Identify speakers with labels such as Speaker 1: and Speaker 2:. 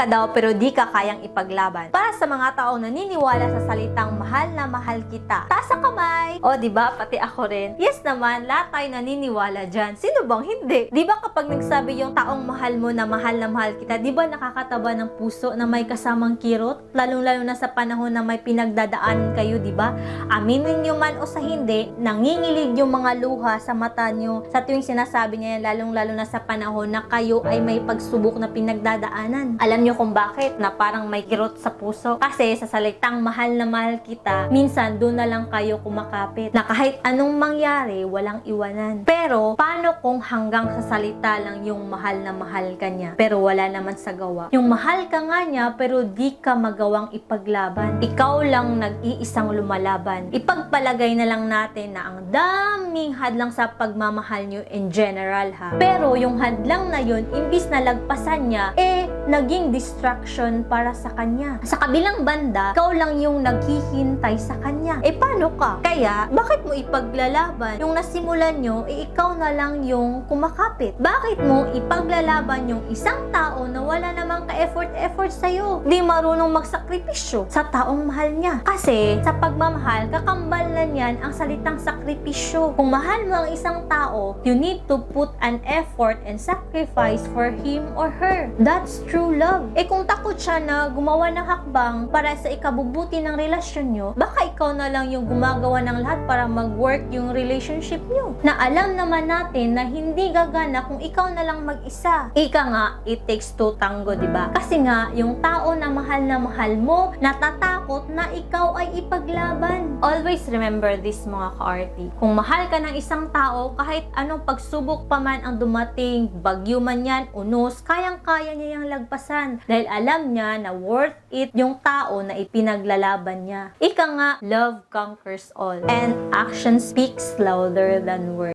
Speaker 1: ka daw pero di ka kayang ipaglaban. Para sa mga taong naniniwala sa salitang mahal na mahal kita, taas ang kamay. O diba, pati ako rin. Yes naman, lahat tayo naniniwala dyan. Sino bang hindi? Diba kapag nagsabi yung taong mahal mo na mahal kita, diba nakakataba ng puso na may kasamang kirot? Lalong-lalo na sa panahon na may pinagdadaanan kayo, diba? Aminin nyo man o sa hindi, nangingilig yung mga luha sa mata nyo sa tuwing sinasabi niya yan, lalong-lalo na sa panahon na kayo ay may pagsubok na pinagdadaanan. Alam nyo kung bakit na parang may kirot sa puso? Kasi sa salitang mahal na mahal kita, minsan doon na lang kayo kumakapit na kahit anong mangyari, walang iwanan. Pero, paano kung hanggang sa salita lang yung mahal na mahal ka niya, pero wala naman sa gawa? Yung mahal ka nga niya, pero di ka magawang ipaglaban. Ikaw lang nag-iisang lumalaban. Ipagpalagay na lang natin na ang daming hadlang sa pagmamahal nyo in general ha. Pero yung hadlang na yun, imbis na lagpasan niya, naging distraction para sa kanya. Sa kabilang banda, ikaw lang yung naghihintay sa kanya. Paano ka? Kaya, bakit mo ipaglalaban? Yung nasimulan nyo, ikaw na lang yung kumakapit. Bakit mo ipaglalaban yung isang tao na wala namang ka-effort sa'yo? Di marunong magsakripisyo sa taong mahal niya. Kasi, sa pagmamahal, kakambal na niyan ang salitang sakripisyo. Kung mahal mo ang isang tao, you need to put an effort and sacrifice for him or her. That's true love. Kung takot siya na gumawa ng hakbang para sa ikabubuti ng relasyon nyo, baka ikaw na lang yung gumagawa ng lahat para mag-work yung relationship nyo. Na alam naman natin na hindi gagana kung ikaw na lang mag-isa. Ika nga, it takes two tango, diba? Kasi nga, yung tao na mahal mo, natatakot na ikaw ay ipaglaban. Always remember this mga ka-arty. Kung mahal ka ng isang tao, kahit anong pagsubok pa man ang dumating, bagyo man yan, unos, kayang-kaya niya yung lagpasan. Dahil alam niya na worth it yung tao na ipinaglalaban niya. Ika nga, love conquers all. And action speaks louder than words.